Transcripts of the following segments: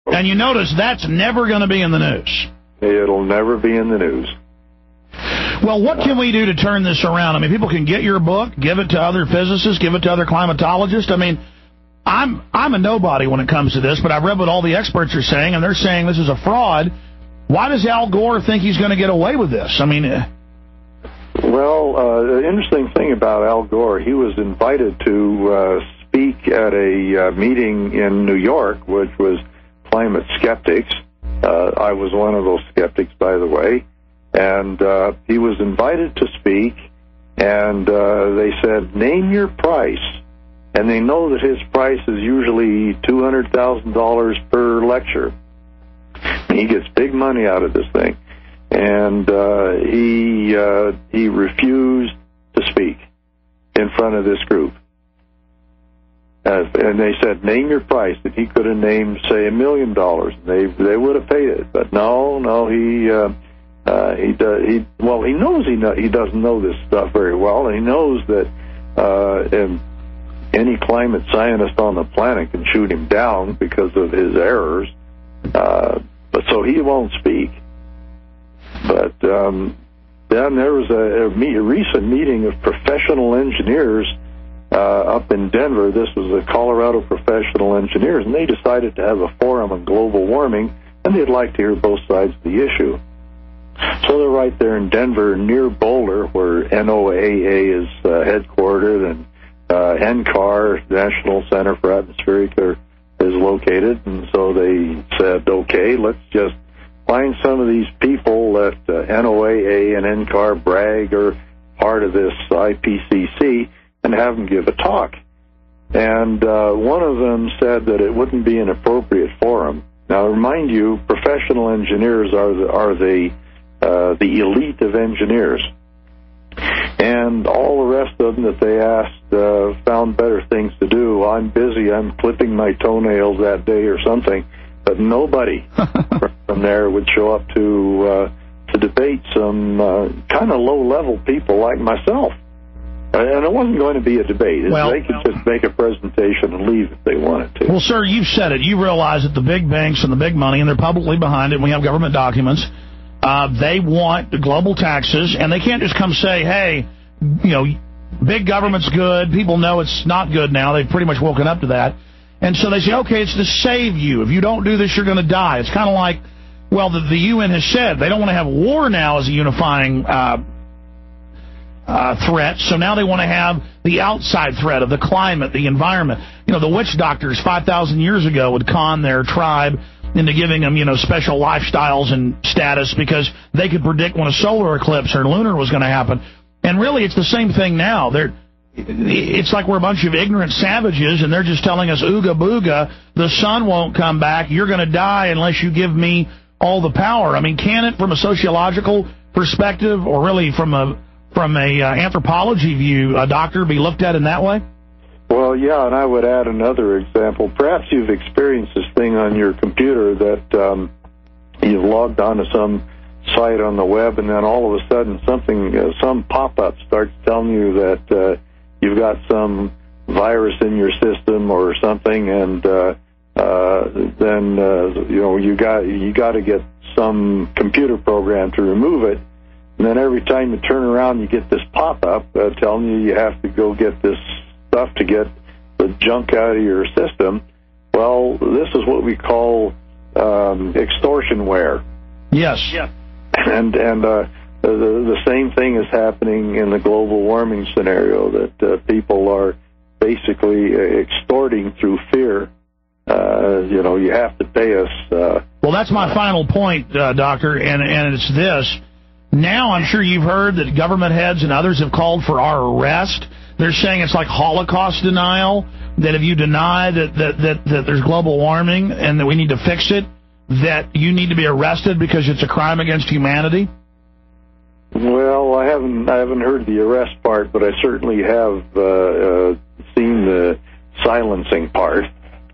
And you notice that's never going to be in the news. It'll never be in the news. Well, what can we do to turn this around? I mean, people can get your book, give it to other physicists, give it to other climatologists. I mean, I'm a nobody when it comes to this, but I've read what all the experts are saying, and they're saying this is a fraud. Why does Al Gore think he's going to get away with this? I mean... Well, the interesting thing about Al Gore, he was invited to speak at a meeting in New York, which was climate skeptics. I was one of those skeptics, by the way. And he was invited to speak, and they said, name your price. And they know that his price is usually $200,000 per lecture. He gets big money out of this thing. And he refused to speak in front of this group. And they said, name your price. And he could have named, say, $1 million. They would have paid it. But no, he knows he doesn't know this stuff very well, and he knows that any climate scientist on the planet can shoot him down because of his errors. But so he won't speak. But then there was a recent meeting of professional engineers up in Denver. This was the Colorado Professional Engineers, and they decided to have a forum on global warming, and they'd like to hear both sides of the issue. So they're right there in Denver, near Boulder, where NOAA is headquartered, and NCAR, National Center for Atmospheric, is located. And so they said, okay, let's just find some of these people that NOAA and NCAR brag are part of this IPCC and have them give a talk. And one of them said that it wouldn't be an appropriate forum. Now, remind you, professional engineers are the elite of engineers. And all the rest of them that they asked found better things to do. I'm busy, I'm clipping my toenails that day or something. But nobody from there would show up to debate some kind of low-level people like myself. And it wasn't going to be a debate. They could just make a presentation and leave if they wanted to. Well, sir, you've said it. You realize that the big banks and the big money, and they're publicly behind it, and we have government documents, they want the global taxes, and they can't just come say, hey, big government's good. People know it's not good now. They've pretty much woken up to that. And so they say, okay, it's to save you. If you don't do this, you're going to die. It's kind of like, well, the UN has said they don't want to have war now as a unifying threat, so now they want to have the outside threat of the climate, the environment. The witch doctors 5,000 years ago would con their tribe into giving them, special lifestyles and status because they could predict when a solar eclipse or lunar was going to happen. And really, it's the same thing now. It's like we're a bunch of ignorant savages, and they're just telling us, ooga booga, the sun won't come back, you're going to die unless you give me all the power. I mean, can it, from a sociological perspective, or really from a anthropology view, a doctor be looked at in that way? Well, yeah, and I would add another example. Perhaps you've experienced this thing on your computer that you've logged onto some site on the web, and then all of a sudden some pop-up starts telling you that you've got some virus in your system or something, and then you got to get some computer program to remove it. And then every time you turn around, you get this pop-up telling you have to go get this stuff to get the junk out of your system. Well, this is what we call extortionware. Yes. Yeah. And the same thing is happening in the global warming scenario, that people are basically extorting through fear. You have to pay us. Well, that's my final point, Doctor, and it's this. Now I'm sure you've heard that government heads and others have called for our arrest. They're saying it's like Holocaust denial, that if you deny that there's global warming and that we need to fix it, that you need to be arrested because it's a crime against humanity? Well, I haven't heard the arrest part, but I certainly have seen the silencing part.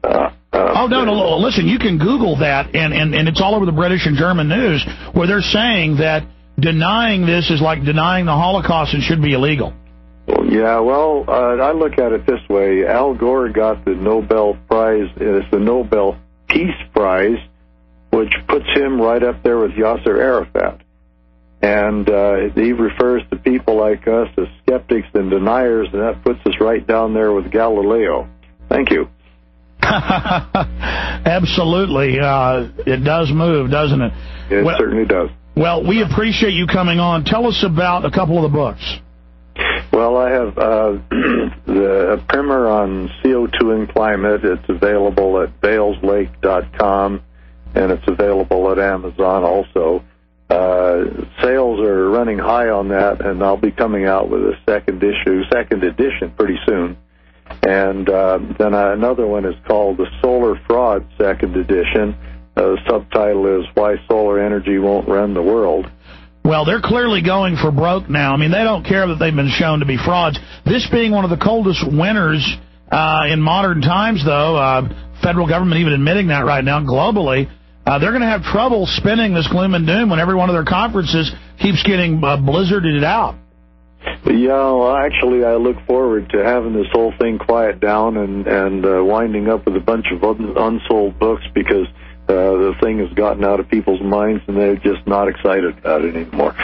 No, listen, you can Google that, and it's all over the British and German news, where they're saying that denying this is like denying the Holocaust and should be illegal. Yeah, well, I look at it this way. Al Gore got the Nobel Prize. It's the Nobel Peace Prize, which puts him right up there with Yasser Arafat. And he refers to people like us as skeptics and deniers, and that puts us right down there with Galileo. Thank you. Absolutely. It does move, doesn't it? It certainly does. Well, we appreciate you coming on. Tell us about a couple of the books. Well, I have the primer on CO2 and climate. It's available at baleslake.com, and it's available at Amazon also. Sales are running high on that, and I'll be coming out with a second edition pretty soon. And then another one is called The Solar Fraud Second Edition. The subtitle is Why Solar Energy Won't Run the World. Well, they're clearly going for broke now. I mean, they don't care that they've been shown to be frauds. This being one of the coldest winters in modern times, though, federal government even admitting that right now globally, they're going to have trouble spinning this gloom and doom when every one of their conferences keeps getting blizzarded out. Yeah, well, actually, I look forward to having this whole thing quiet down and winding up with a bunch of unsold books, because the thing has gotten out of people's minds and they're just not excited about it anymore.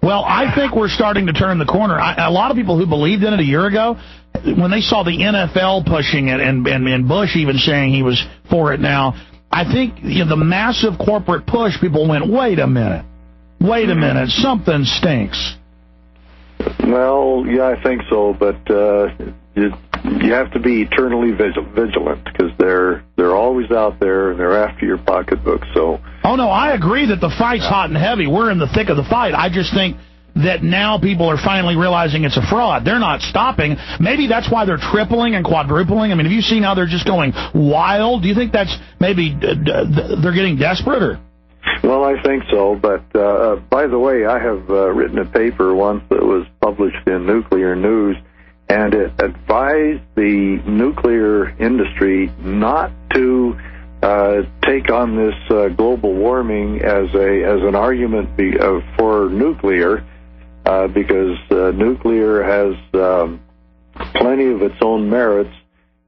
Well, I think we're starting to turn the corner. A lot of people who believed in it a year ago, when they saw the NFL pushing it and Bush even saying he was for it now, I think the massive corporate push, people went, wait a minute, something stinks. Well, yeah, I think so, but you have to be eternally vigilant, because they're always out there and they're after your pocketbook. So. Oh no, I agree that the fight's hot and heavy. We're in the thick of the fight. I just think that now people are finally realizing it's a fraud. They're not stopping. Maybe that's why they're tripling and quadrupling. I mean, have you seen how they're just going wild? Do you think that's maybe they're getting desperate? Or? Well, I think so, but by the way, I have written a paper once that was published in Nuclear News, and it advised the nuclear industry not to take on this global warming as an argument for nuclear, because nuclear has plenty of its own merits,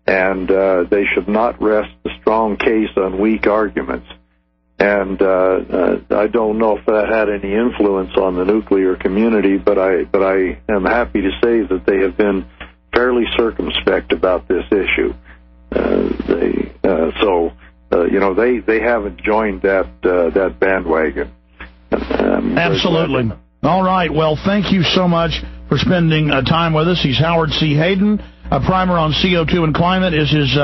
and they should not rest a strong case on weak arguments. And I don't know if that had any influence on the nuclear community, but I am happy to say that they have been fairly circumspect about this issue. They haven't joined that bandwagon. Absolutely. All right. Well, thank you so much for spending time with us. He's Howard C. Hayden. A primer on CO2 and climate is his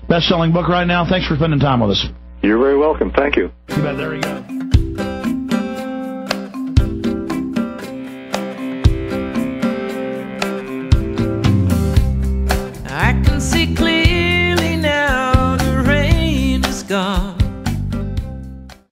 best-selling book right now. Thanks for spending time with us. You're very welcome. Thank you. You bet. There you go.